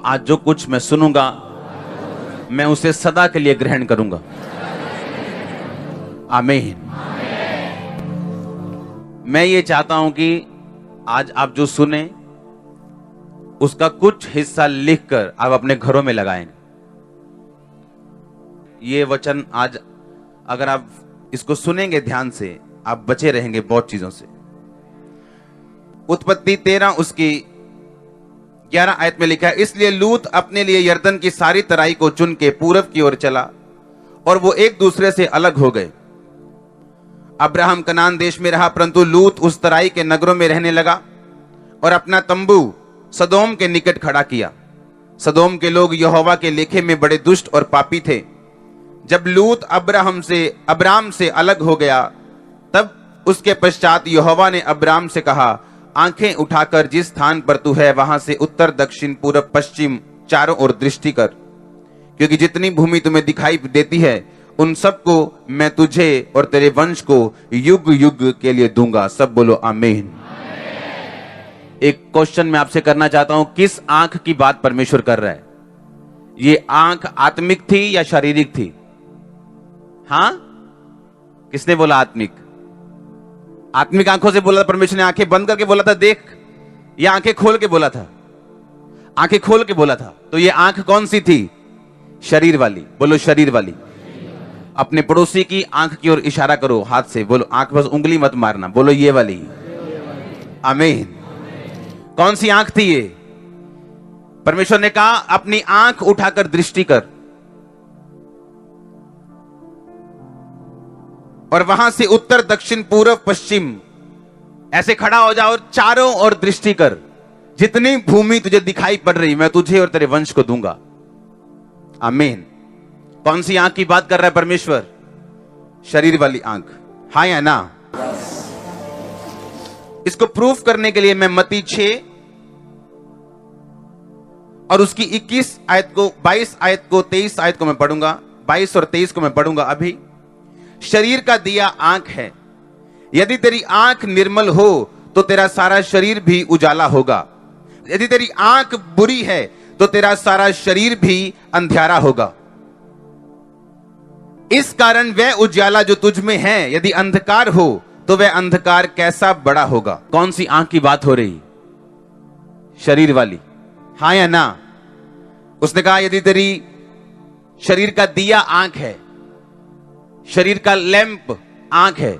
आज जो कुछ मैं सुनूंगा मैं उसे सदा के लिए ग्रहण करूंगा। आमीन। मैं ये चाहता हूं कि आज आप जो सुने उसका कुछ हिस्सा लिखकर आप अपने घरों में लगाएंगे। ये वचन आज अगर आप इसको सुनेंगे ध्यान से, आप बचे रहेंगे बहुत चीजों से। उत्पत्ति 13 उसकी 11 आयत में लिखा है, इसलिए लूत अपने लिए यरदन की सारी तराई को चुन के पूरब की ओर चला और वो एक दूसरे से अलग हो गए। अब्राहम कनान देश में रहा, परंतु लूत उस तराई के नगरों में रहने लगा और अपना तंबू सदोम के निकट खड़ा किया। सदोम के लोग यहोवा के लेखे में बड़े दुष्ट और पापी थे। जब लूत अब्राम से अलग हो गया, तब उसके पश्चात यहोवा ने अब्राम से कहा, आंखें उठाकर जिस स्थान पर तू है वहां से उत्तर दक्षिण पूरब पश्चिम चारों ओर दृष्टि कर, क्योंकि जितनी भूमि तुम्हें दिखाई देती है उन सबको मैं तुझे और तेरे वंश को युग युग के लिए दूंगा। सब बोलो आमीन। एक क्वेश्चन मैं आपसे करना चाहता हूं, किस आंख की बात परमेश्वर कर रहा है? ये आंख आत्मिक थी या शारीरिक थी? हां, किसने बोला आत्मिक? आत्मिक आंखों से बोला था परमेश्वर ने? आंखें बंद करके बोला था देख, या आंखें खोल के बोला था? आंखें खोल के बोला था। तो ये आंख कौन सी थी? शरीर वाली। बोलो शरीर वाली। अपने पड़ोसी की आंख की ओर इशारा करो हाथ से, बोलो आंख, बस उंगली मत मारना, बोलो ये वाली। आमीन। कौन सी आंख थी ये? परमेश्वर ने कहा अपनी आंख उठाकर दृष्टि कर और वहां से उत्तर दक्षिण पूर्व पश्चिम ऐसे खड़ा हो जा और चारों ओर दृष्टि कर। जितनी भूमि तुझे दिखाई पड़ रही मैं तुझे और तेरे वंश को दूंगा। आमीन। कौन सी आंख की बात कर रहा है परमेश्वर? शरीर वाली आंख। हाँ या ना? इसको प्रूफ करने के लिए मैं मत्ती 6 और उसकी 21 आयत को, 22 आयत को, 23 आयत को मैं पढ़ूंगा, 22 और 23 को मैं पढ़ूंगा अभी। शरीर का दिया आंख है। यदि तेरी आंख निर्मल हो तो तेरा सारा शरीर भी उजाला होगा। यदि तेरी आंख बुरी है तो तेरा सारा शरीर भी अंधियारा होगा। इस कारण वह उजाला जो तुझ में है यदि अंधकार हो तो वह अंधकार कैसा बड़ा होगा। कौन सी आंख की बात हो रही? शरीर वाली। हाँ या ना? उसने कहा यदि तेरी शरीर का दिया आंख है, शरीर का लैंप आंख है,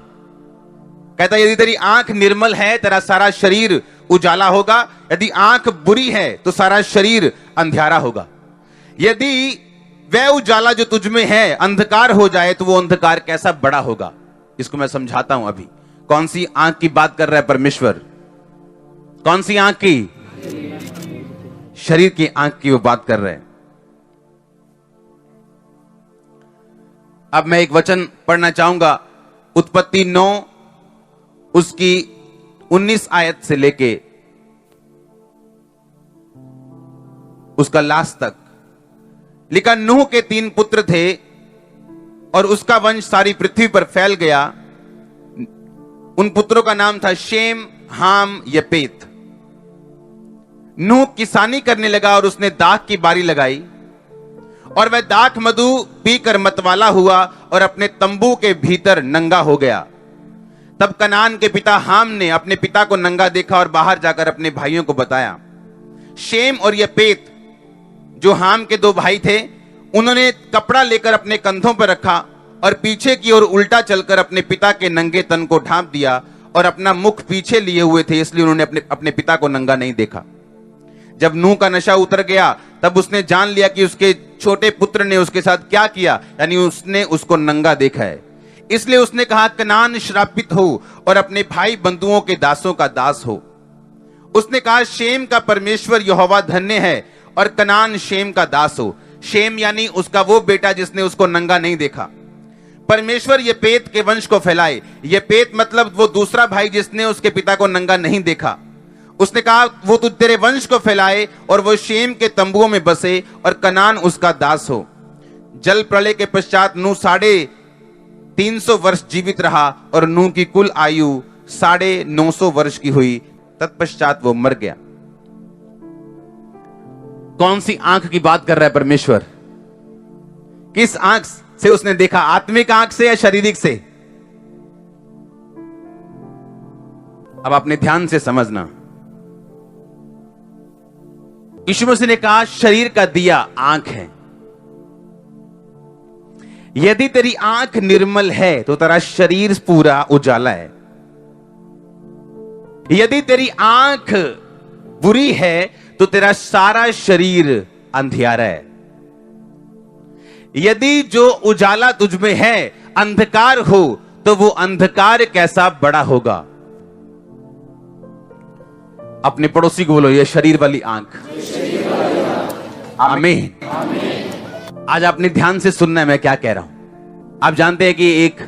कहता यदि तेरी आंख निर्मल है तेरा सारा शरीर उजाला होगा। यदि आंख बुरी है तो सारा शरीर अंधियारा होगा। यदि वह उजाला जो तुझ में है अंधकार हो जाए तो वो अंधकार कैसा बड़ा होगा। इसको मैं समझाता हूं अभी। कौन सी आंख की बात कर रहा है परमेश्वर? कौन सी आंख की? शरीर की आंख की वो बात कर रहे हैं। अब मैं एक वचन पढ़ना चाहूंगा, उत्पत्ति 9 उसकी 19 आयत से लेके उसका लास्ट तक लिखा। नूह के 3 पुत्र थे और उसका वंश सारी पृथ्वी पर फैल गया। उन पुत्रों का नाम था शेम, हाम, यपेत। नूह किसानी करने लगा और उसने दाख की बारी लगाई और वह दाख मधु पीकर मतवाला हुआ और अपने तंबू के भीतर नंगा हो गया। तब कनान के पिता हाम ने अपने पिता को नंगा देखा और बाहर जाकर अपने भाइयों को बताया। शेम और यपेत जो हाम के 2 भाई थे, उन्होंने कपड़ा लेकर अपने कंधों पर रखा और पीछे की ओर उल्टा चलकर अपने पिता के नंगे तन को ढांप दिया और अपना मुख पीछे लिए हुए थे, इसलिए उन्होंने अपने पिता को नंगा नहीं देखा। जब नूह का नशा उतर गया तब उसने जान लिया कि उसके छोटे पुत्र ने उसके साथ क्या किया, यानी उसने उसको नंगा देखा है। इसलिए उसने कहा कनान श्रापित हो और अपने भाई बंधुओं के दासों का दास हो। उसने कहा शेम का परमेश्वर यहोवा धन्य है और कनान शेम का दास हो। शेम यानी उसका वो बेटा जिसने उसको नंगा नहीं देखा। परमेश्वर यपेत के वंश को फैलाए। यपेत मतलब वो दूसरा भाई जिसने उसके पिता को नंगा नहीं देखा। उसने कहा वो तू तेरे वंश को फैलाए और वो शेम के तंबुओं में बसे और कनान उसका दास हो। जल प्रलय के पश्चात नूह 350 वर्ष जीवित रहा और नूह की कुल आयु 950 वर्ष की हुई। तत्पश्चात वो मर गया। कौन सी आंख की बात कर रहा है परमेश्वर? किस आंख से उसने देखा? आत्मिक आंख से या शारीरिक से? अब आपने ध्यान से समझना। यीशु मसीह ने कहा शरीर का दिया आंख है। यदि तेरी आंख निर्मल है तो तेरा शरीर पूरा उजाला है। यदि तेरी आंख बुरी है तो तेरा सारा शरीर अंधियारा है। यदि जो उजाला तुझमें है अंधकार हो तो वो अंधकार कैसा बड़ा होगा। अपने पड़ोसी को बोलो, ये शरीर वाली आंख। आमीन। आज आपने ध्यान से सुनना है मैं क्या कह रहा हूं। आप जानते हैं कि एक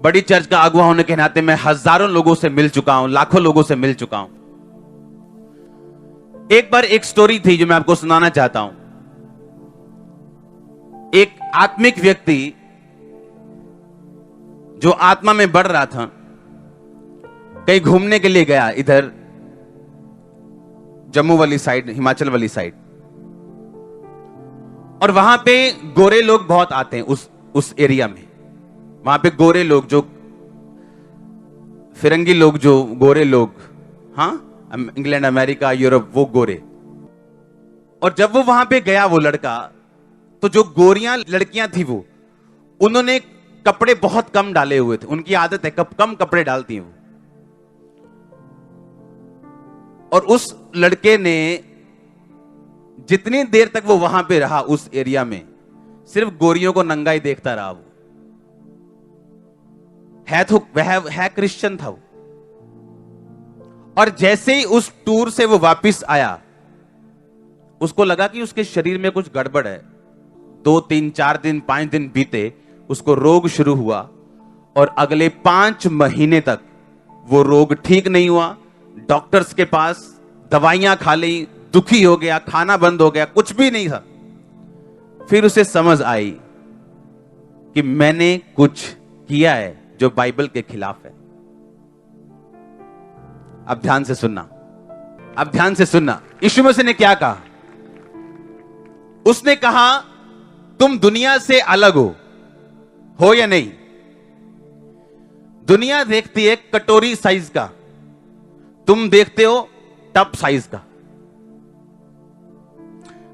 बड़ी चर्च का अगुवा होने के नाते मैं हजारों लोगों से मिल चुका हूं, लाखों लोगों से मिल चुका हूं। एक बार एक स्टोरी थी जो मैं आपको सुनाना चाहता हूं। एक आत्मिक व्यक्ति जो आत्मा में बढ़ रहा था, कहीं घूमने के लिए गया, इधर जम्मू वाली साइड, हिमाचल वाली साइड, और वहां पे गोरे लोग बहुत आते हैं उस एरिया में। वहां पे गोरे लोग, जो फिरंगी लोग, जो गोरे लोग, हाँ, इंग्लैंड, अमेरिका, यूरोप, वो गोरे। और जब वो वहां पे गया वो लड़का, तो जो गोरियां लड़कियां थी वो, उन्होंने कपड़े बहुत कम डाले हुए थे। उनकी आदत है कम कपड़े डालती हैं वो। और उस लड़के ने जितनी देर तक वो वहां पे रहा उस एरिया में, सिर्फ गोरियों को नंगा ही देखता रहा। वो है क्रिश्चियन था वो। और जैसे ही उस टूर से वो वापस आया, उसको लगा कि उसके शरीर में कुछ गड़बड़ है। 2, 3, 4 दिन, 5 दिन बीते, उसको रोग शुरू हुआ और अगले 5 महीने तक वो रोग ठीक नहीं हुआ। डॉक्टर्स के पास दवाइयां खा ली, दुखी हो गया, खाना बंद हो गया, कुछ भी नहीं था। फिर उसे समझ आई कि मैंने कुछ किया है जो बाइबल के खिलाफ है। अब ध्यान से सुनना, अब ध्यान से सुनना। यीशु मसीह ने क्या कहा? उसने कहा तुम दुनिया से अलग हो या नहीं? दुनिया देखती है कटोरी साइज का, तुम देखते हो टब साइज का।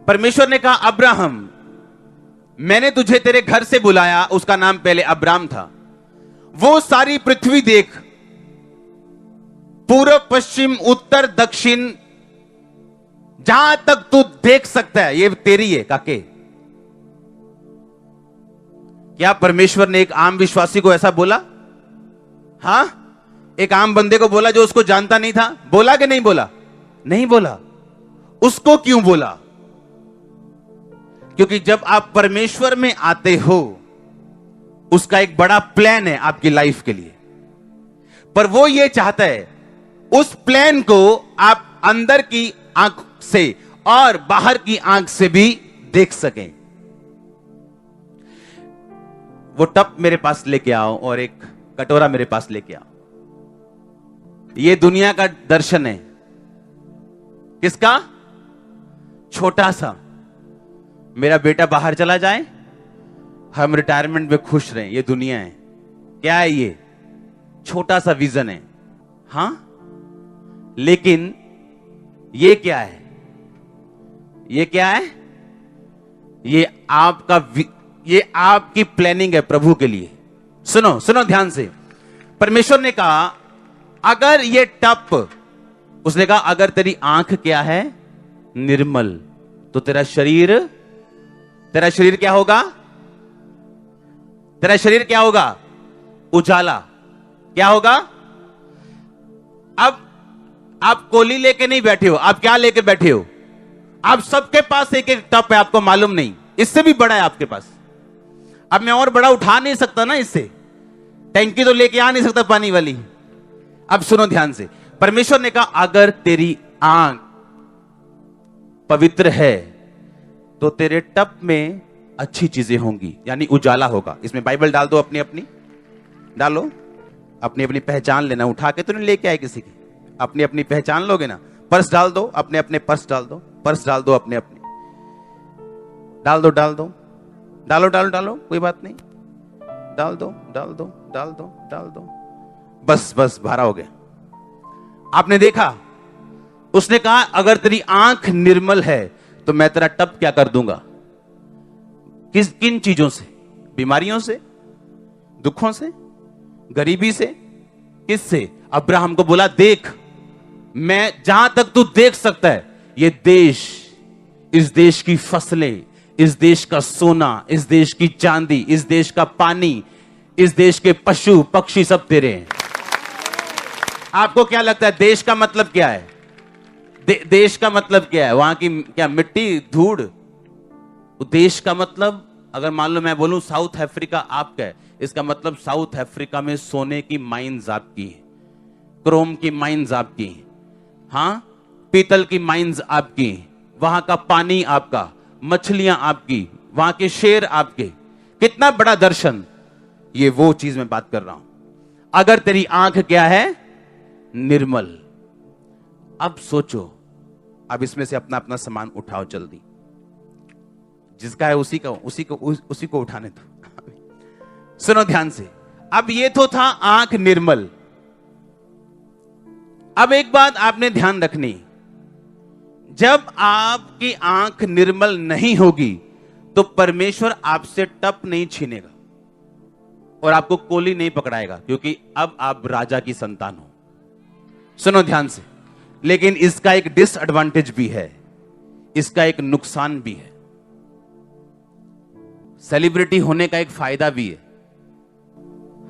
परमेश्वर ने कहा अब्राहम, मैंने तुझे तेरे घर से बुलाया, उसका नाम पहले अब्राम था। वो सारी पृथ्वी देख, पूर्व, पश्चिम, उत्तर, दक्षिण, जहां तक तू देख सकता है, ये तेरी है काके। क्या परमेश्वर ने एक आम विश्वासी को ऐसा बोला? हां, एक आम बंदे को बोला जो उसको जानता नहीं था? बोला कि नहीं बोला? नहीं बोला। उसको क्यों बोला? क्योंकि जब आप परमेश्वर में आते हो, उसका एक बड़ा प्लान है आपकी लाइफ के लिए। पर वो ये चाहता है उस प्लान को आप अंदर की आंख से और बाहर की आंख से भी देख सकें। वो टब मेरे पास लेके आओ और एक कटोरा मेरे पास लेके आओ। ये दुनिया का दर्शन है। किसका? छोटा सा। मेरा बेटा बाहर चला जाए, हम रिटायरमेंट में खुश रहें, ये दुनिया है। क्या है ये? छोटा सा विजन है। हां, लेकिन ये क्या है? ये क्या है? ये आपकी प्लानिंग है प्रभु के लिए। सुनो सुनो ध्यान से। परमेश्वर ने कहा अगर ये टप, उसने कहा अगर तेरी आंख क्या है? निर्मल, तो तेरा शरीर क्या होगा? तेरा शरीर क्या होगा? उजाला। क्या होगा? अब आप कोली लेके नहीं बैठे हो, आप क्या लेके बैठे हो? आप सबके पास एक एक टप है, आपको मालूम नहीं। इससे भी बड़ा है आपके पास। अब मैं और बड़ा उठा नहीं सकता ना, इससे टैंकी तो लेके आ नहीं सकता पानी वाली। अब सुनो ध्यान से। परमेश्वर ने कहा अगर तेरी आंख पवित्र है तो तेरे टप में अच्छी चीजें होंगी, यानी उजाला होगा। इसमें बाइबल डाल दो, अपनी अपनी डालो, अपनी अपनी पहचान लेना। उठा के तो नहीं लेके आए किसी की, अपनी अपनी पहचान लोगे ना। पर्स डाल दो, अपने अपने पर्स डाल दो। पर्स डाल दो अपने अपने, डाल दो डाल दो, डालो डालो डालो, कोई बात नहीं, डाल दो डाल दो डाल दो डाल दो, बस बस भरा हो गया। आपने देखा, उसने कहा अगर तेरी आंख निर्मल है तो मैं तेरा टब क्या कर दूंगा। किन चीजों से? बीमारियों से, दुखों से, गरीबी से, किससे? अब्राहम को बोला देख, मैं जहां तक तू देख सकता है ये देश, इस देश की फसलें, इस देश का सोना, इस देश की चांदी, इस देश का पानी, इस देश के पशु पक्षी सब तेरे हैं। आपको क्या लगता है देश का मतलब क्या है? देश का मतलब क्या है? वहां की क्या मिट्टी, धूड़? देश का मतलब, अगर मान लो मैं बोलूं साउथ अफ्रीका आपका है, इसका मतलब साउथ अफ्रीका में सोने की माइंस आपकी है, क्रोम की माइंस आपकी, हां, पीतल की माइंस आपकी, वहां का पानी आपका, मछलियां आपकी, वहां के शेर आपके। कितना बड़ा दर्शन! ये वो चीज मैं बात कर रहा हूं। अगर तेरी आंख क्या है? निर्मल। अब सोचो, अब इसमें से अपना अपना सामान उठाओ जल्दी, जिसका है उसी को उठाने दो। सुनो ध्यान से, अब ये तो था आंख निर्मल। अब एक बात आपने ध्यान रखनी, जब आपकी आंख निर्मल नहीं होगी तो परमेश्वर आपसे टप नहीं छीनेगा और आपको कोली नहीं पकड़ाएगा, क्योंकि अब आप राजा की संतान हो। सुनो ध्यान से, लेकिन इसका एक डिसएडवांटेज भी है, इसका एक नुकसान भी है। सेलिब्रिटी होने का एक फायदा भी है,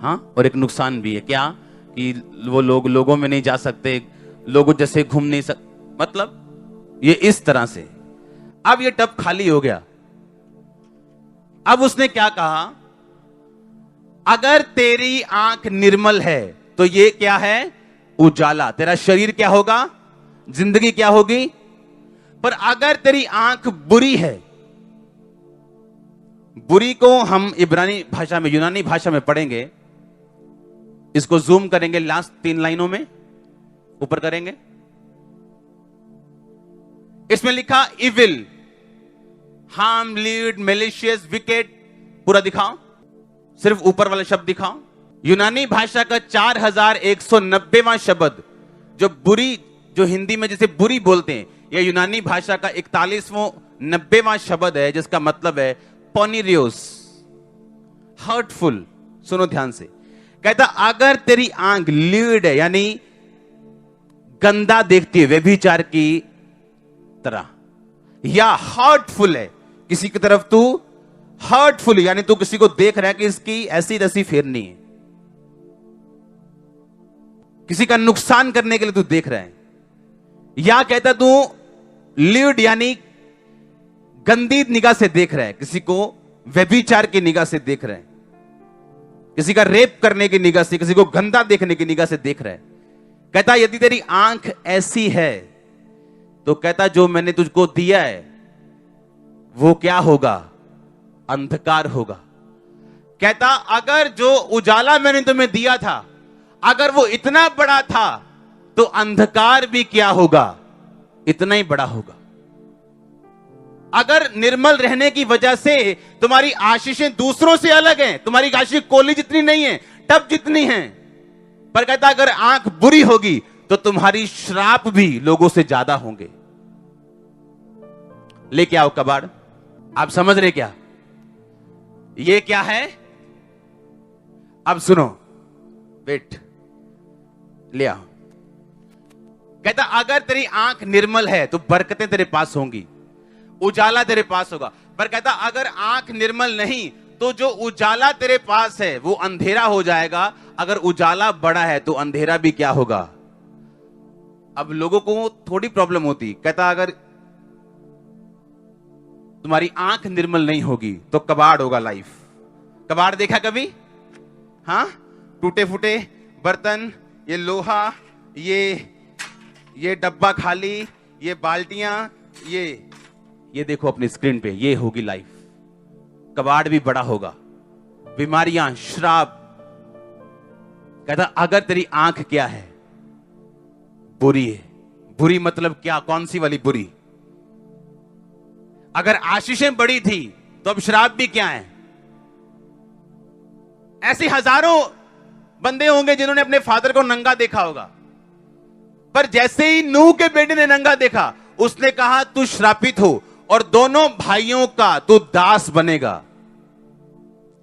हां, और एक नुकसान भी है। क्या? कि वो लोगों में नहीं जा सकते, लोगों जैसे घूम नहीं सकते, मतलब ये इस तरह से। अब ये टब खाली हो गया। अब उसने क्या कहा? अगर तेरी आंख निर्मल है तो ये क्या है? उजाला। तेरा शरीर क्या होगा? जिंदगी क्या होगी? पर अगर तेरी आंख बुरी है, बुरी को हम इब्रानी भाषा में, यूनानी भाषा में पढ़ेंगे, इसको जूम करेंगे लास्ट 3 लाइनों में, ऊपर करेंगे, इसमें लिखा evil, harm, lead, malicious, wicket, पूरा दिखाओ, सिर्फ ऊपर वाला शब्द दिखाओ। यूनानी भाषा का 4190वां शब्द, जो बुरी, जो हिंदी में जिसे बुरी बोलते हैं, यह यूनानी भाषा का 41वां 90वां शब्द है, जिसका मतलब है पोनिरियोस, हर्टफुल। सुनो ध्यान से, कहता अगर तेरी आंख लीड है, यानी गंदा देखती है, व्यभिचार की तरह, या हर्टफुल है, किसी की तरफ तू हर्टफुल, यानी तू किसी को देख रहा है कि इसकी ऐसी तैसी फेरनी है, किसी का नुकसान करने के लिए तू देख रहा है, या कहता तू लीड यानी गंदी निगाह से देख रहा है, किसी को व्यभिचार की निगाह से देख रहा है, किसी का रेप करने की निगाह से, किसी को गंदा देखने की निगाह से देख रहा है। कहता यदि तेरी आंख ऐसी है तो कहता जो मैंने तुझको दिया है वो क्या होगा? अंधकार होगा। कहता अगर जो उजाला मैंने तुम्हें दिया था, अगर वो इतना बड़ा था, तो अंधकार भी क्या होगा? इतना ही बड़ा होगा। अगर निर्मल रहने की वजह से तुम्हारी आशीषें दूसरों से अलग हैं, तुम्हारी आशीष कोली जितनी नहीं है, टब जितनी है, पर कहता अगर आंख बुरी होगी तो तुम्हारी श्राप भी लोगों से ज्यादा होंगे। लेके आओ कबाड़। आप समझ रहे क्या? ये क्या है? अब सुनो, वेट, ले आओ। कहता अगर तेरी आंख निर्मल है तो बरकतें तेरे पास होंगी, उजाला तेरे पास होगा। पर कहता अगर आंख निर्मल नहीं तो जो उजाला तेरे पास है वो अंधेरा हो जाएगा। अगर उजाला बड़ा है तो अंधेरा भी क्या होगा? अब लोगों को थोड़ी प्रॉब्लम होती। कहता अगर तुम्हारी आंख निर्मल नहीं होगी तो कबाड़ होगा लाइफ। कबाड़ देखा कभी? हाँ, टूटे फूटे बर्तन, ये लोहा, ये डब्बा खाली, ये बाल्टियां, ये देखो अपनी स्क्रीन पे, ये होगी लाइफ। कबाड़ भी बड़ा होगा, बीमारियां, श्राप। कहता अगर तेरी आंख क्या है? बुरी है। बुरी मतलब क्या? कौन सी वाली बुरी? अगर आशीषें बड़ी थी तो अब श्राप भी क्या है? ऐसे हजारों बंदे होंगे जिन्होंने अपने फादर को नंगा देखा होगा, पर जैसे ही नूह के बेटे ने नंगा देखा, उसने कहा तू श्रापित हो और दोनों भाइयों का तू दास बनेगा।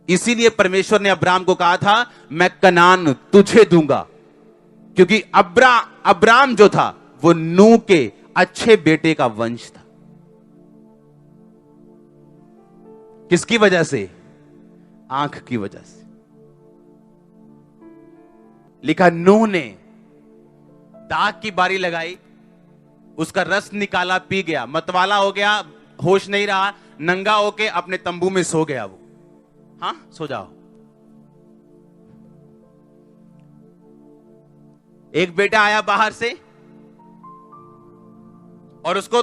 इसीलिए परमेश्वर ने अब्राम को कहा था मैं कनान तुझे दूंगा, क्योंकि अब्राम जो था वो नूह के अच्छे बेटे का वंश था। किसकी वजह से? आंख की वजह से। लिखा नूह ने दाग की बारी लगाई, उसका रस निकाला, पी गया, मतवाला हो गया, होश नहीं रहा, नंगा होके अपने तंबू में सो गया। वो हाँ सो जाओ। एक बेटा आया बाहर से और उसको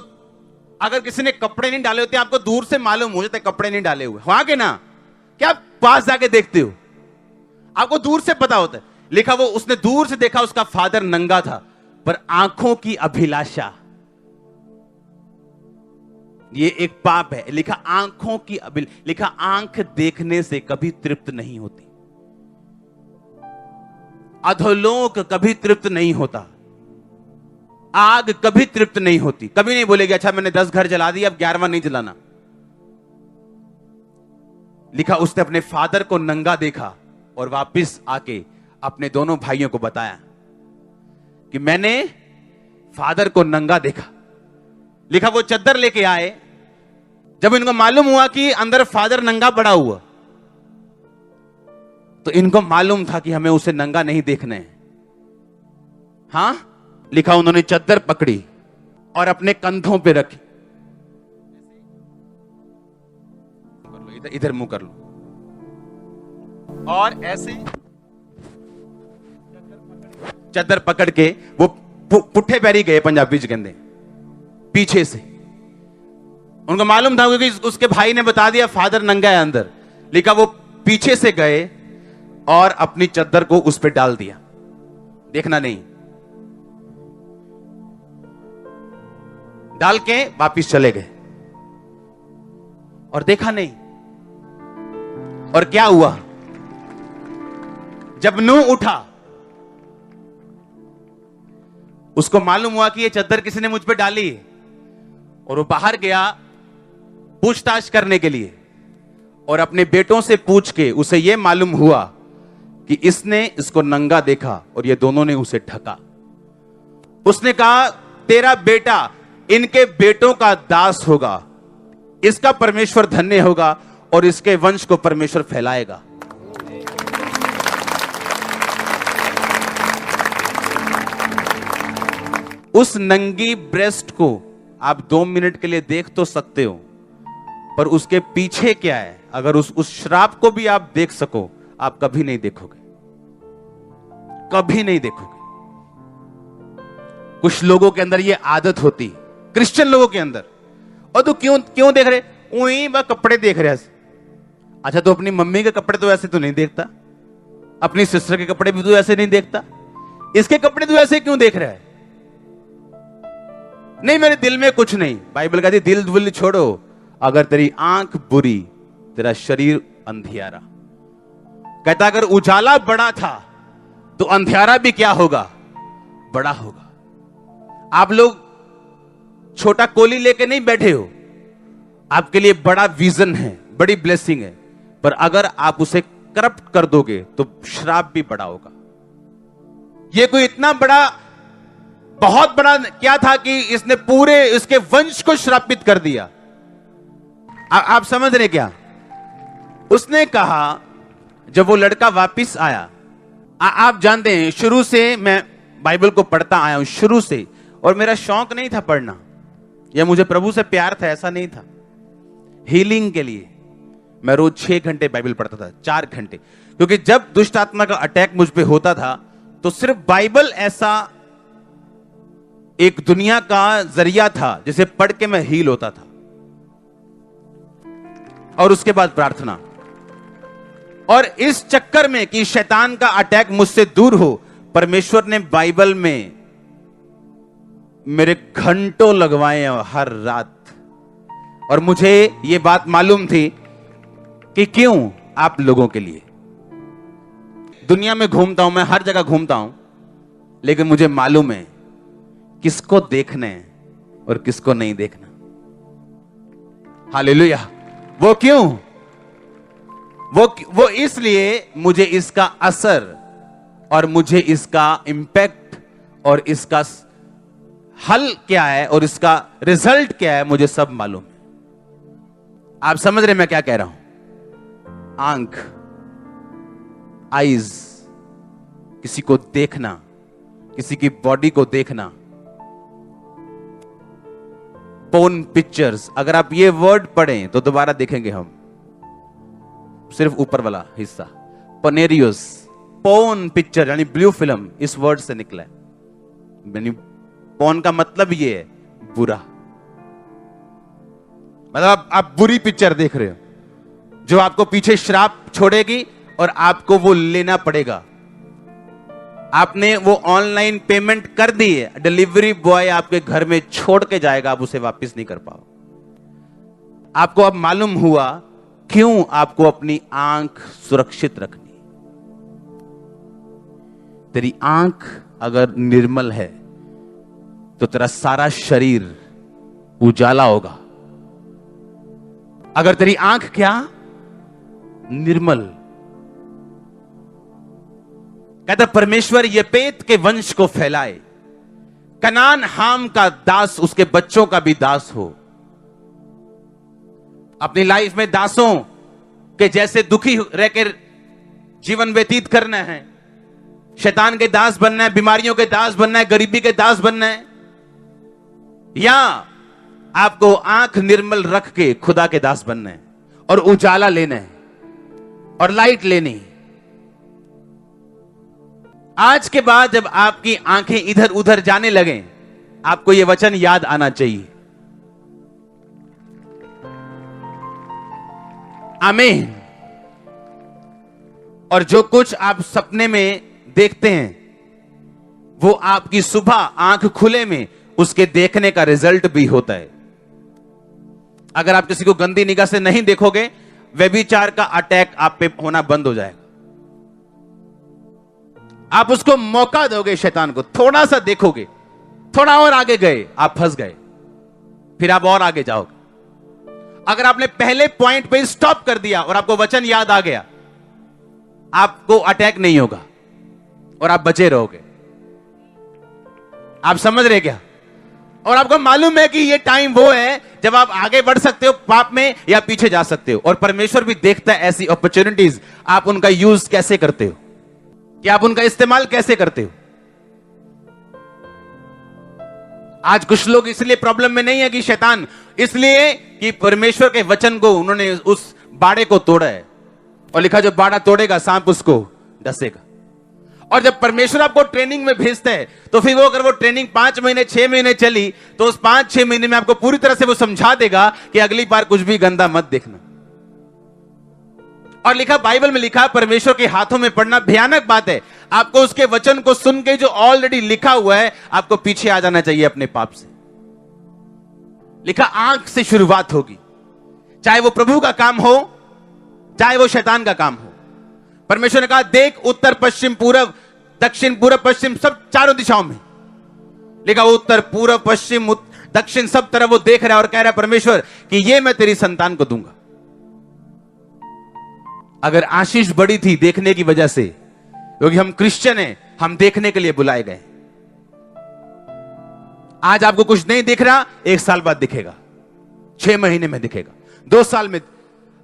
अगर किसी ने कपड़े नहीं डाले होते आपको दूर से मालूम हो जाता है कपड़े नहीं डाले हुए, वहां के ना, क्या आप पास जाके देखते हो? आपको दूर से पता होता है। लिखा वो उसने दूर से देखा, उसका फादर नंगा था, पर आंखों की अभिलाषा, ये एक पाप है। लिखा आंखों की लिखा आंख देखने से कभी तृप्त नहीं होती, अधोलोक कभी तृप्त नहीं होता, आग कभी तृप्त नहीं होती। कभी नहीं बोलेगी अच्छा मैंने 10 घर जला दिया अब 11वां नहीं जलाना। लिखा उसने अपने फादर को नंगा देखा और वापस आके अपने दोनों भाइयों को बताया कि मैंने फादर को नंगा देखा। लिखा वो चद्दर लेके आए, जब इनको मालूम हुआ कि अंदर फादर नंगा पड़ा हुआ, तो इनको मालूम था कि हमें उसे नंगा नहीं देखना है। हां, लिखा उन्होंने चद्दर पकड़ी और अपने कंधों पे रखी। इधर मुंह कर लो और ऐसे चद्दर पकड़ के वो पुट्ठे पैरी गए, पंजाबी च कहते पीछे से। उनको मालूम था क्योंकि उसके भाई ने बता दिया फादर नंगा है अंदर। लिखा वो पीछे से गए और अपनी चद्दर को उस पर डाल दिया, देखना नहीं, डाल के वापिस चले गए और देखा नहीं। और क्या हुआ? जब नूह उठा उसको मालूम हुआ कि ये चद्दर किसी ने मुझ पे डाली है, और वो बाहर गया पूछताछ करने के लिए, और अपने बेटों से पूछ के उसे यह मालूम हुआ कि इसने इसको नंगा देखा और ये दोनों ने उसे ढका। उसने कहा तेरा बेटा इनके बेटों का दास होगा, इसका परमेश्वर धन्य होगा और इसके वंश को परमेश्वर फैलाएगा। उस नंगी ब्रेस्ट को आप 2 मिनट के लिए देख तो सकते हो, पर उसके पीछे क्या है अगर उस श्राप को भी आप देख सको, आप कभी नहीं देखोगे, कभी नहीं देखोगे। कुछ लोगों के अंदर यह आदत होती, क्रिश्चियन लोगों के अंदर, और तू क्यों देख रहे? वही वह कपड़े देख रहे हैं। अच्छा तो अपनी मम्मी के कपड़े तो ऐसे तो नहीं देखता, अपनी सिस्टर के कपड़े भी तो ऐसे नहीं देखता, इसके कपड़े तो ऐसे क्यों देख रहा है? नहीं मेरे दिल में कुछ नहीं। बाइबल कहती दिल दुल छोड़ो, अगर तेरी आंख बुरी तेरा शरीर अंधियारा। कहता अगर उजाला बड़ा था तो अंधियारा भी क्या होगा? बड़ा होगा। आप लोग छोटा कोली लेके नहीं बैठे हो, आपके लिए बड़ा विजन है, बड़ी ब्लेसिंग है, पर अगर आप उसे करप्ट कर दोगे तो श्राप भी बड़ा होगा। ये कोई इतना बड़ा, बहुत बड़ा क्या था कि इसने पूरे इसके वंश को श्रापित कर दिया। आप समझ रहे क्या? उसने कहा जब वो लड़का वापिस आया, आप जानते हैं शुरू से मैं बाइबल को पढ़ता आया हूं, शुरू से, और मेरा शौक नहीं था पढ़ना, या मुझे प्रभु से प्यार था, ऐसा नहीं था। हीलिंग के लिए मैं रोज 6 घंटे बाइबल पढ़ता था, 4 घंटे, क्योंकि जब दुष्ट आत्मा का अटैक मुझ पे होता था तो सिर्फ बाइबल ऐसा एक दुनिया का जरिया था जिसे पढ़ के मैं हील होता था, और उसके बाद प्रार्थना। और इस चक्कर में कि शैतान का अटैक मुझसे दूर हो, परमेश्वर ने बाइबल में मेरे घंटों लगवाए हैं हर रात। और मुझे यह बात मालूम थी कि क्यों आप लोगों के लिए। दुनिया में घूमता हूं मैं, हर जगह घूमता हूं, लेकिन मुझे मालूम है किसको देखना है और किसको नहीं देखना। हालेलुया। वो क्यों? वो इसलिए मुझे इसका असर और मुझे इसका इंपैक्ट और इसका हल क्या है और इसका रिजल्ट क्या है, मुझे सब मालूम है। आप समझ रहे मैं क्या कह रहा हूं? आंख, आईज, किसी को देखना, किसी की बॉडी को देखना। पोर्न पिक्चर्स, अगर आप ये वर्ड पढ़ें तो दोबारा देखेंगे हम, सिर्फ ऊपर वाला हिस्सा। पोनेरियोस, पोर्न पिक्चर यानी ब्लू फिल्म, इस वर्ड से निकला है। यानी पोर्न का मतलब ये है बुरा, मतलब आप बुरी पिक्चर देख रहे हो जो आपको पीछे श्राप छोड़ेगी और आपको वो लेना पड़ेगा। आपने वो ऑनलाइन पेमेंट कर दी है, डिलीवरी बॉय आपके घर में छोड़ के जाएगा, आप उसे वापस नहीं कर पाओ। आपको अब मालूम हुआ क्यों आपको अपनी आंख सुरक्षित रखनी। तेरी आंख अगर निर्मल है तो तेरा सारा शरीर उजाला होगा। अगर तेरी आंख क्या? निर्मल। कहता परमेश्वर येपेत के वंश को फैलाए, कनान हाम का दास उसके बच्चों का भी दास हो। अपनी लाइफ में दासों के जैसे दुखी रहकर जीवन व्यतीत करना है, शैतान के दास बनना है, बीमारियों के दास बनना है, गरीबी के दास बनना है, या आपको आंख निर्मल रख के खुदा के दास बनना है और उजाला लेना है और लाइट लेनी है। आज के बाद जब आपकी आंखें इधर उधर जाने लगे, आपको यह वचन याद आना चाहिए। आमीन। और जो कुछ आप सपने में देखते हैं वो आपकी सुबह आंख खुले में उसके देखने का रिजल्ट भी होता है। अगर आप किसी को गंदी निगाह से नहीं देखोगे, व्यभिचार का अटैक आप पे होना बंद हो जाएगा। आप उसको मौका दोगे, शैतान को थोड़ा सा देखोगे, थोड़ा और आगे गए आप फंस गए, फिर आप और आगे जाओगे। अगर आपने पहले पॉइंट पे स्टॉप कर दिया और आपको वचन याद आ गया, आपको अटैक नहीं होगा और आप बचे रहोगे। आप समझ रहे क्या? और आपको मालूम है कि ये टाइम वो है जब आप आगे बढ़ सकते हो पाप में या पीछे जा सकते हो। और परमेश्वर भी देखता है ऐसी अपॉर्चुनिटीज, आप उनका यूज कैसे करते हो, कि आप उनका इस्तेमाल कैसे करते हो। आज कुछ लोग इसलिए प्रॉब्लम में नहीं है कि शैतान, इसलिए कि परमेश्वर के वचन को उन्होंने उस बाड़े को तोड़ा है और लिखा जो बाड़ा तोड़ेगा सांप उसको डसेगा। और जब परमेश्वर आपको ट्रेनिंग में भेजता है तो फिर वो अगर वो ट्रेनिंग 5 महीने 6 महीने चली तो उस 5-6 महीने में आपको पूरी तरह से वो समझा देगा कि अगली बार कुछ भी गंदा मत देखना। और लिखा, बाइबल में लिखा, परमेश्वर के हाथों में पड़ना भयानक बात है। आपको उसके वचन को सुन के जो ऑलरेडी लिखा हुआ है, आपको पीछे आ जाना चाहिए अपने पाप से। लिखा आंख से शुरुआत होगी, चाहे वो प्रभु का काम हो चाहे वो शैतान का काम हो। परमेश्वर ने कहा देख उत्तर पश्चिम पूरब दक्षिण पूरब पश्चिम सब चारों दिशाओं में। लिखा उत्तर पूरब पश्चिम दक्षिण सब तरफ वो देख रहा है और कह रहा है परमेश्वर कि ये मैं तेरी संतान को दूंगा। अगर आशीष बड़ी थी देखने की वजह से, क्योंकि हम क्रिश्चियन हैं, हम देखने के लिए बुलाए गए। आज आपको कुछ नहीं दिख रहा, 1 साल बाद दिखेगा, 6 महीने में दिखेगा, 2 साल में।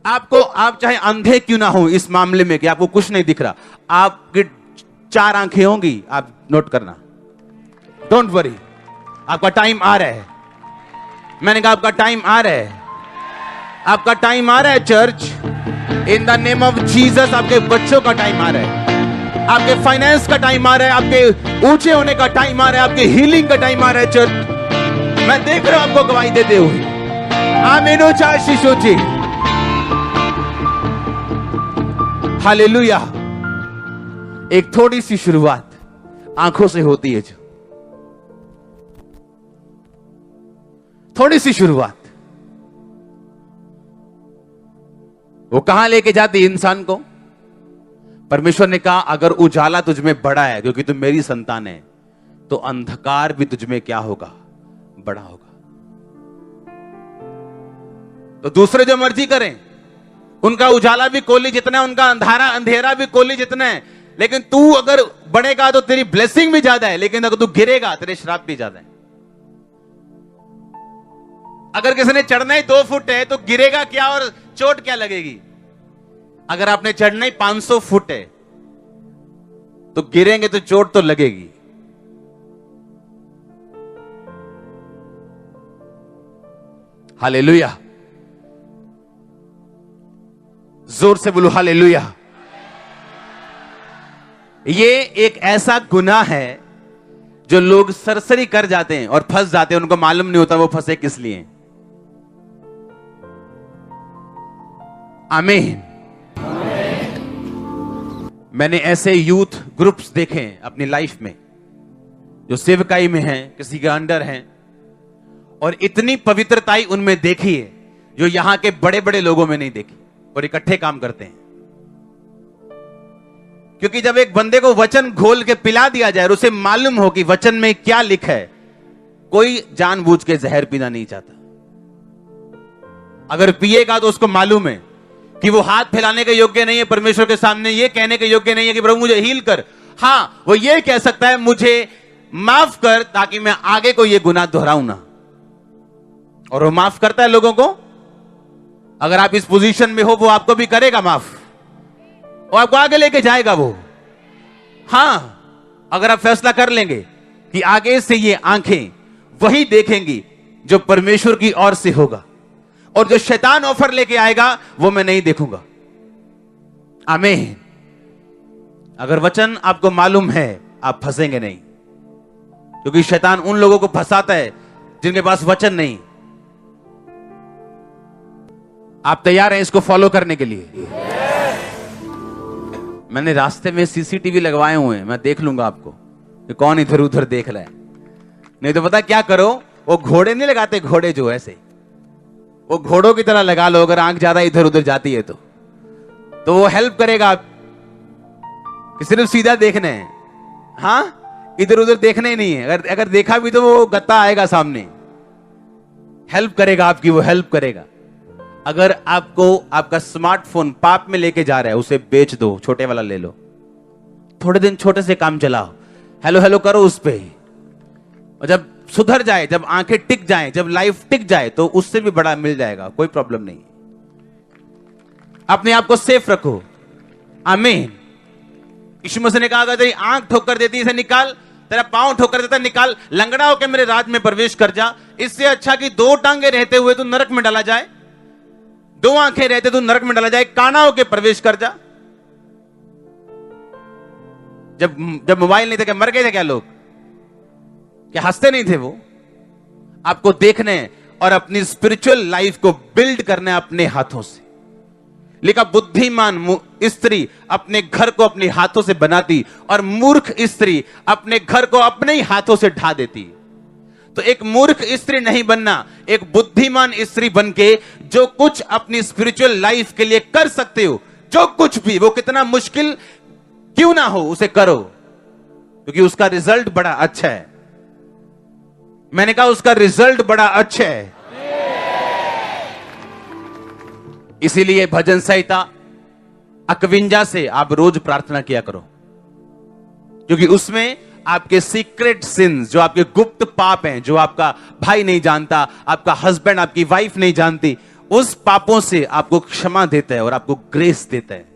आपको, आप चाहे अंधे क्यों ना हो इस मामले में कि आपको कुछ नहीं दिख रहा, आपकी 4 आंखें होंगी, आप नोट करना, डोंट वरी, आपका टाइम आ रहा है। मैंने कहा आपका टाइम आ रहा है, आपका टाइम आ रहा है church. In the name of Jesus आपके बच्चों का टाइम आ रहा है, आपके फाइनेंस का टाइम आ रहा है, आपके ऊंचे होने का टाइम आ रहा है, आपके हीलिंग का टाइम आ रहा है चर्च। मैं देख रहा हूं आपको गवाही देते हुए। आमीन चाहे शिशु जी, हालेलुया। एक थोड़ी सी शुरुआत आंखों से होती है, जो थोड़ी सी शुरुआत वो कहां लेके जाती इंसान को? परमेश्वर ने कहा अगर उजाला तुझ में बड़ा है क्योंकि तुम मेरी संतान है, तो अंधकार भी तुझ में क्या होगा? बड़ा होगा। तो दूसरे जो मर्जी करें, उनका उजाला भी कोली जितना है, उनका अंधेरा भी कोली जितना है, लेकिन तू अगर बढ़ेगा तो तेरी ब्लेसिंग भी ज्यादा है, लेकिन अगर तू गिरेगा तेरे श्राप भी ज्यादा है। अगर किसी ने चढ़ना ही 2 फुट है तो गिरेगा क्या और चोट क्या लगेगी? अगर आपने चढ़ना ही 500 फुट है तो गिरेंगे तो चोट तो लगेगी। हालेलुया, जोर से बोलो हालेलुया। ये एक ऐसा गुनाह है जो लोग सरसरी कर जाते हैं और फंस जाते हैं, उनको मालूम नहीं होता वो फंसे किस लिए। आमीन। मैंने ऐसे यूथ ग्रुप्स देखे हैं अपनी लाइफ में जो सेवकाई में हैं, किसी के अंडर हैं, और इतनी पवित्रताई उनमें देखी है जो यहां के बड़े बड़े लोगों में नहीं देखी, और इकट्ठे काम करते हैं। क्योंकि जब एक बंदे को वचन घोल के पिला दिया जाए और उसे मालूम हो कि वचन में क्या लिखा है, कोई जानबूझ के जहर पीना नहीं चाहता। अगर पिएगा तो उसको मालूम है कि वो हाथ फैलाने के योग्य नहीं है परमेश्वर के सामने, ये कहने के योग्य नहीं है कि प्रभु मुझे हील कर। हां, वो ये कह सकता है मुझे माफ कर, ताकि मैं आगे को ये गुनाह दोहराऊं ना। और वो माफ करता है लोगों को। अगर आप इस पोजीशन में हो, वो आपको भी करेगा माफ और आपको आगे लेके जाएगा वो। हां, अगर आप फैसला कर लेंगे कि आगे से ये आंखें वही देखेंगी जो परमेश्वर की ओर से होगा, और जो शैतान ऑफर लेके आएगा वो मैं नहीं देखूंगा। आमीन। अगर वचन आपको मालूम है, आप फंसेंगे नहीं, क्योंकि शैतान उन लोगों को फंसाता है जिनके पास वचन नहीं। आप तैयार हैं इसको फॉलो करने के लिए? मैंने रास्ते में सीसीटीवी लगवाए हुए हैं, मैं देख लूंगा आपको कि कौन इधर उधर देख रहा है। नहीं तो पता क्या करो, वो घोड़े नहीं लगाते, घोड़े जो ऐसे, वो घोड़ों की तरह लगा लो। अगर आंख ज्यादा इधर उधर जाती है तो वो हेल्प करेगा आप कि सिर्फ सीधा देखना है। हां, इधर उधर देखना ही नहीं है। अगर देखा भी तो वो गत्ता आएगा सामने, हेल्प करेगा आपकी, वो हेल्प करेगा। अगर आपको आपका स्मार्टफोन पाप में लेके जा रहा है, उसे बेच दो, छोटे वाला ले लो, थोड़े दिन छोटे से काम चलाओ, हेलो हेलो करो उस पे, और जब सुधर जाए, जब आंखें टिक जाए, जब लाइफ टिक जाए, तो उससे भी बड़ा मिल जाएगा, कोई प्रॉब्लम नहीं। अपने आप को सेफ रखो। आमीन। यीशु मसीह ने कहा अगर तेरी आंख ठोकर देती है इसे निकाल, तेरा पांव ठोकर देता निकाल, लंगड़ा होकर मेरे राज में प्रवेश कर जा। इससे अच्छा कि 2 टांगे रहते हुए तू नरक में डाला जाए, 2 आंखें रहते तू नरक में डाला जाए, काना होकर प्रवेश कर जा। जब मोबाइल नहीं थे क्या मर गए थे क्या लोग? क्या हंसते नहीं थे? वो आपको देखने और अपनी स्पिरिचुअल लाइफ को बिल्ड करना है अपने हाथों से। लिखा बुद्धिमान स्त्री अपने घर को अपने हाथों से बनाती और मूर्ख स्त्री अपने घर को अपने ही हाथों से ढा देती। तो एक मूर्ख स्त्री नहीं बनना, एक बुद्धिमान स्त्री बनके जो कुछ अपनी स्पिरिचुअल लाइफ के लिए कर सकते हो, जो कुछ भी, वो कितना मुश्किल क्यों ना हो, उसे करो, क्योंकि उसका रिजल्ट बड़ा अच्छा है। मैंने कहा उसका रिजल्ट बड़ा अच्छा है। इसीलिए भजन संहिता 51 से आप रोज प्रार्थना किया करो, क्योंकि उसमें आपके सीक्रेट सिंस, जो आपके गुप्त पाप हैं, जो आपका भाई नहीं जानता, आपका हस्बैंड, आपकी वाइफ नहीं जानती, उस पापों से आपको क्षमा देता है और आपको ग्रेस देता है।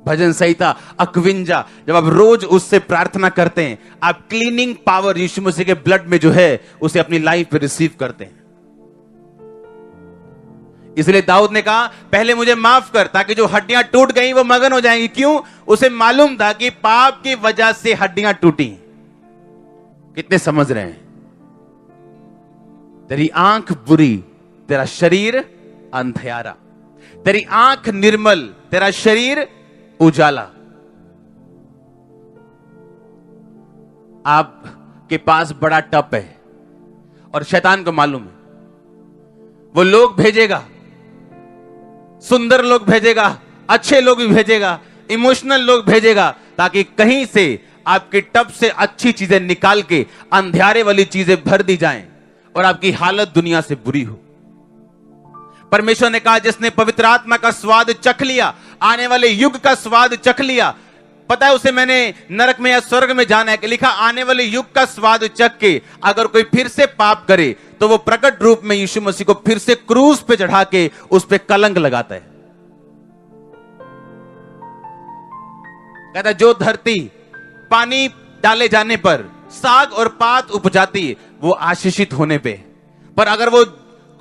भजन संहिता 51, जब आप रोज उससे प्रार्थना करते हैं, आप क्लीनिंग पावर यीशु मसीह के ब्लड में जो है उसे अपनी लाइफ में रिसीव करते हैं। इसलिए दाऊद ने कहा पहले मुझे माफ कर, ताकि जो हड्डियां टूट गई वो मगन हो जाएंगी। क्यों? उसे मालूम था कि पाप की वजह से हड्डियां टूटी। कितने समझ रहे हैं? तेरी आंख बुरी, तेरा शरीर अंधियारा। तेरी आंख निर्मल, तेरा शरीर उजाला। आपके पास बड़ा टप है और शैतान को मालूम है, वो लोग भेजेगा सुंदर लोग भेजेगा, अच्छे लोग भी भेजेगा, इमोशनल लोग भेजेगा, ताकि कहीं से आपके टब से अच्छी चीजें निकाल के अंधियारे वाली चीजें भर दी जाएं और आपकी हालत दुनिया से बुरी हो। परमेश्वर ने कहा, जिसने पवित्र आत्मा का स्वाद चख लिया, आने वाले युग का स्वाद चख लिया, पता है उसे मैंने नरक में या स्वर्ग में जाना है, कि लिखा आने वाले युग का स्वाद चख के अगर कोई फिर से पाप करे तो वो प्रकट रूप में यीशु मसीह को फिर से क्रूस पे चढ़ा के उस पे कलंक लगाता है। कहता जो धरती पानी डाले जाने पर साग और पात उपजाती है वो आशीषित होने पे, पर अगर वो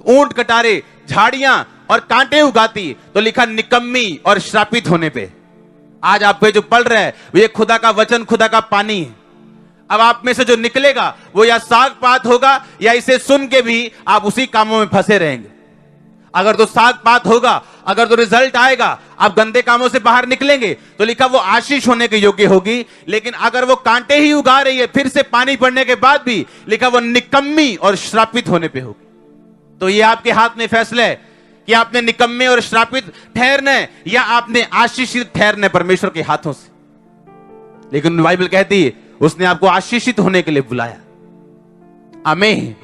ऊंट कटारे झाड़ियां और कांटे उगाती तो लिखा निकम्मी और श्रापित होने पे। आज आप पे जो पड़ रहा है वो ये खुदा का वचन, खुदा का पानी है। अब आप में से जो निकलेगा वो या साग पात होगा या इसे सुन के भी आप उसी कामों में फंसे रहेंगे। अगर तो साग पात होगा, अगर तो रिजल्ट आएगा, आप गंदे कामों से बाहर निकलेंगे तो लिखा वो आशीष होने के योग्य होगी। लेकिन अगर वो कांटे ही उगा रही है फिर से पानी पड़ने के बाद भी, लिखा वो निकम्मी और श्रापित होने पे होगी। तो ये आपके हाथ में फैसला है कि आपने निकम्मे और श्रापित ठहरना है या आपने आशीषित ठहरना है परमेश्वर के हाथों से। लेकिन बाइबल कहती है उसने आपको आशीषित होने के लिए बुलाया। आमीन।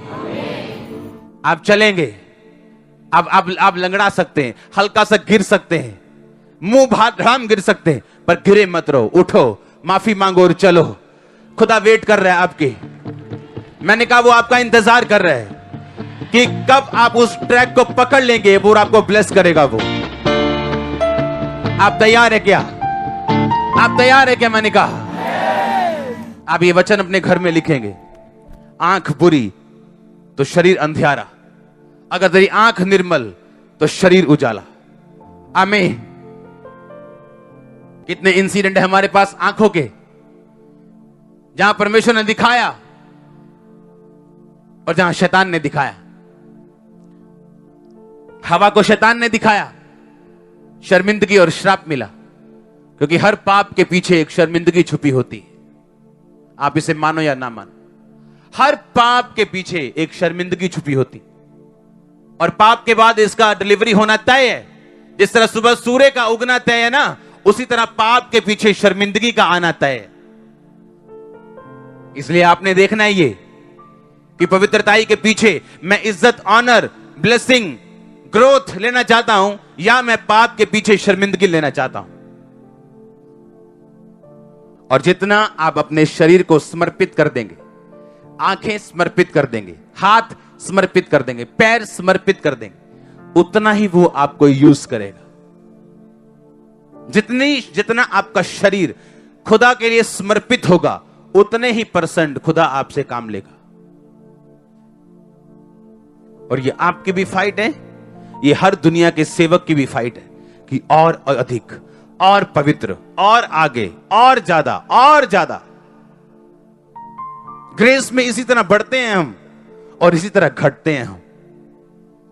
आप चलेंगे, आप लंगड़ा सकते हैं, हल्का सा गिर सकते हैं, मुंह भाम गिर सकते हैं, पर गिरे मत रहो, उठो, माफी मांगो और चलो। खुदा वेट कर रहा है आपकी। मैंने कहा वो आपका इंतजार कर रहा है कि कब आप उस ट्रैक को पकड़ लेंगे, वो आपको ब्लेस करेगा। वो आप तैयार है क्या? आप तैयार है क्या? मैंने कहा आप ये वचन अपने घर में लिखेंगे। आंख बुरी तो शरीर अंधियारा, अगर तेरी आंख निर्मल तो शरीर उजाला। आमीन। कितने इंसिडेंट है हमारे पास आंखों के, जहां परमेश्वर ने दिखाया और जहां शैतान ने दिखाया। हवा को शैतान ने दिखाया, शर्मिंदगी और श्राप मिला, क्योंकि हर पाप के पीछे एक शर्मिंदगी छुपी होती है। आप इसे मानो या ना मानो, हर पाप के पीछे एक शर्मिंदगी छुपी होती, और पाप के बाद इसका डिलीवरी होना तय है। जिस तरह सुबह सूर्य का उगना तय है ना, उसी तरह पाप के पीछे शर्मिंदगी का आना तय है। इसलिए आपने देखना है ये कि पवित्रताई के पीछे मैं इज्जत, ऑनर, ब्लेसिंग, ग्रोथ लेना चाहता हूं या मैं पाप के पीछे शर्मिंदगी लेना चाहता हूं। और जितना आप अपने शरीर को समर्पित कर देंगे, आंखें समर्पित कर देंगे, हाथ समर्पित कर देंगे, पैर समर्पित कर देंगे, उतना ही वो आपको यूज करेगा। जितना आपका शरीर खुदा के लिए समर्पित होगा, उतने ही % खुदा आपसे काम लेगा। और ये आपकी भी फाइट है, ये हर दुनिया के सेवक की भी फाइट है कि और अधिक, और पवित्र, और आगे, और ज्यादा, और ज्यादा। ग्रेस में इसी तरह बढ़ते हैं हम और इसी तरह घटते हैं हम।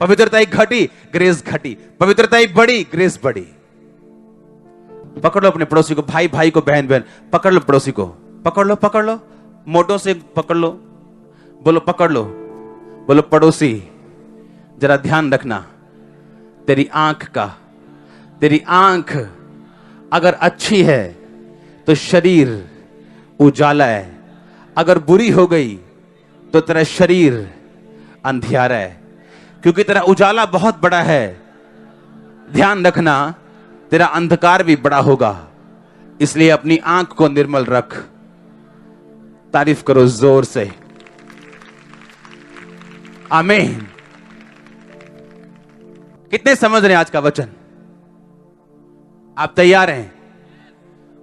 पवित्रता घटी, ग्रेस घटी, पवित्रता बढ़ी, ग्रेस बढ़ी। पकड़ लो अपने पड़ोसी को, भाई भाई को, बहन बहन, पकड़ लो पड़ोसी को, पकड़ लो, पकड़ लो, मोटों से पकड़ लो, बोलो पकड़ लो, बोलो पड़ोसी जरा ध्यान रखना, तेरी आंख अगर अच्छी है तो शरीर उजाला है, अगर बुरी हो गई तो तेरा शरीर अंधियारा है, क्योंकि तेरा उजाला बहुत बड़ा है। ध्यान रखना, तेरा अंधकार भी बड़ा होगा। इसलिए अपनी आंख को निर्मल रख। तारीफ करो जोर से। आमीन। कितने समझ रहे हैं आज का वचन? आप तैयार हैं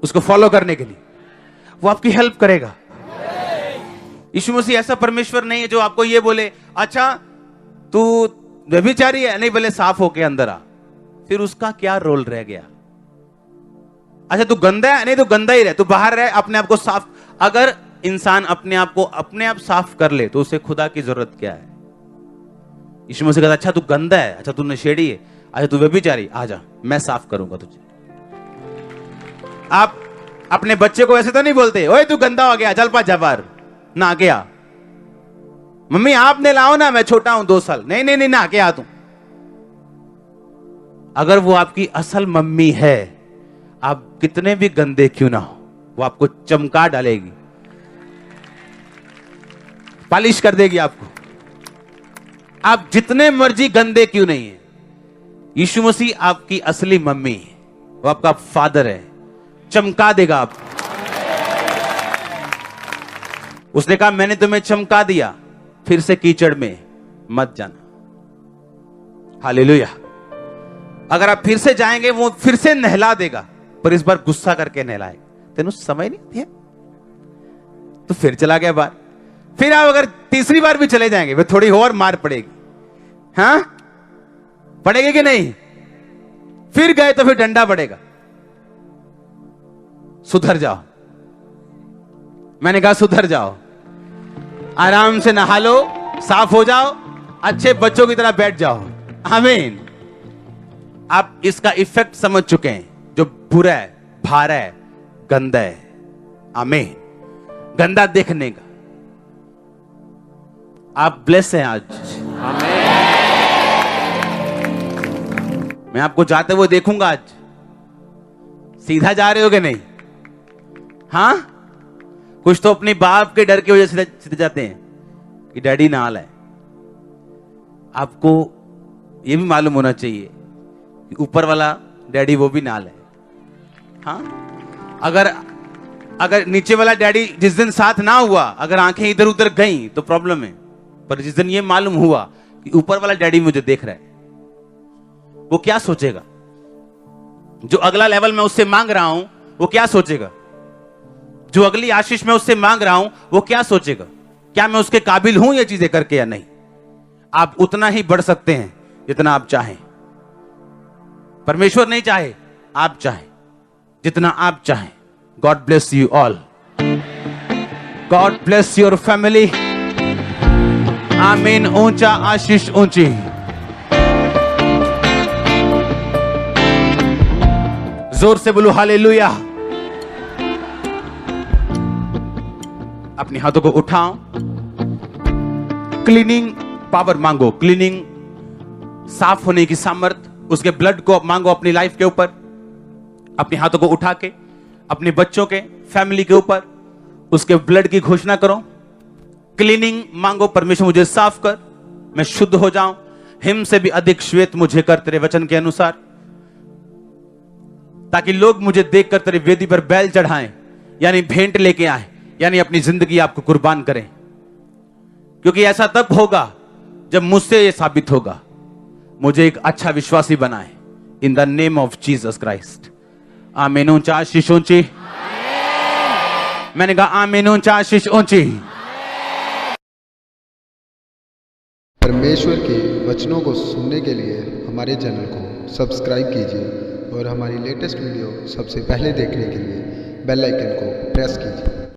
उसको फॉलो करने के लिए? वो आपकी हेल्प करेगा। यीशु मसीह ऐसा परमेश्वर नहीं है जो आपको ये बोले अच्छा तू व्यभिचारी है, नहीं बोले साफ होके अंदर आ, फिर उसका क्या रोल रह गया? अच्छा तू गंदा है, नहीं तो गंदा ही रहे, तू बाहर रहे, अपने आप को साफ। अगर इंसान अपने आप को अपने आप साफ कर ले तो उसे खुदा की जरूरत क्या है? यीशु मसीह कहता अच्छा तू गंदा है, अच्छा तू नशेड़ी है, अच्छा तू व्यभिचारी, आजा मैं साफ करूंगा तुझे। आप अपने बच्चे को ऐसे तो नहीं बोलते ओए तू गंदा हो गया, चल पा जा बाहर, ना गया। मम्मी आपने लाओ ना, मैं छोटा हूं 2 साल, नहीं नहीं नहीं ना क्या तू। अगर वो आपकी असल मम्मी है, आप कितने भी गंदे क्यों ना हो, वो आपको चमका डालेगी, पॉलिश कर देगी आपको। आप जितने मर्जी गंदे क्यों नहीं है, यीशु मसीह आपकी असली मम्मी है, वो आपका फादर है, चमका देगा आपको। उसने कहा मैंने तुम्हें चमका दिया, फिर से कीचड़ में मत जाना। हालेलुया। अगर आप फिर से जाएंगे वो फिर से नहला देगा, पर इस बार गुस्सा करके नहलाएगा। तेनू समय नहीं दिया तो फिर चला गया बाहर। फिर आप अगर तीसरी बार भी चले जाएंगे, वो थोड़ी और मार पड़ेगी। हाँ, पड़ेगी कि नहीं? फिर गए तो फिर डंडा पड़ेगा। सुधर जाओ, मैंने कहा सुधर जाओ, आराम से नहा लो, साफ हो जाओ, अच्छे बच्चों की तरह बैठ जाओ। आमीन। आप इसका इफेक्ट समझ चुके हैं, जो बुरा है, भारा है, गंदा है। आमीन। गंदा देखने का। आप ब्लेस हैं आज। आमीन। मैं आपको जाते हुए देखूंगा आज। सीधा जा रहे हो कि नहीं? हाँ, कुछ तो अपनी बाप के डर की वजह से सीधे जाते हैं कि डैडी नाल है। आपको यह भी मालूम होना चाहिए कि ऊपर वाला डैडी वो भी नाल है। हाँ, अगर नीचे वाला डैडी जिस दिन साथ ना हुआ, अगर आंखें इधर उधर गईं तो प्रॉब्लम है। पर जिस दिन ये मालूम हुआ कि ऊपर वाला डैडी मुझे देख रहा है, वो क्या सोचेगा? जो अगला लेवल मैं उससे मांग रहा हूं, वो क्या सोचेगा? जो अगली आशीष मैं उससे मांग रहा हूं, वो क्या सोचेगा? क्या मैं उसके काबिल हूं ये चीजें करके या नहीं? आप उतना ही बढ़ सकते हैं जितना आप चाहें। परमेश्वर नहीं चाहे, आप चाहें, जितना आप चाहें। God bless you all. God bless your family. आमीन। ऊंचा आशीष ऊंची। जोर से बोलो हालेलुया। अपने हाथों को उठाओ, क्लीनिंग पावर मांगो, क्लीनिंग, साफ होने की सामर्थ, उसके ब्लड को मांगो अपनी लाइफ के ऊपर। अपने हाथों को उठा के अपने बच्चों के, फैमिली के ऊपर उसके ब्लड की घोषणा करो। क्लीनिंग मांगो, परमेश्वर मुझे साफ कर, मैं शुद्ध हो जाऊं, हिम से भी अधिक श्वेत मुझे कर तेरे वचन के अनुसार, ताकि लोग मुझे देखकर तेरी वेदी पर बैल चढ़ाएं, यानी भेंट लेके आए, यानी अपनी जिंदगी आपको कुर्बान करें। क्योंकि ऐसा तब होगा जब मुझसे यह साबित होगा, मुझे एक अच्छा विश्वासी बनाए। In the name of Jesus Christ. आमीन। ऊंचा आशीष ऊंची। मैंने कहा आमीन। ऊंचा आशीष ऊंची। परमेश्वर के वचनों को सुनने के लिए हमारे चैनल को सब्सक्राइब कीजिए और हमारी लेटेस्ट वीडियो सबसे पहले देखने के लिए बेल आइकन को प्रेस कीजिए।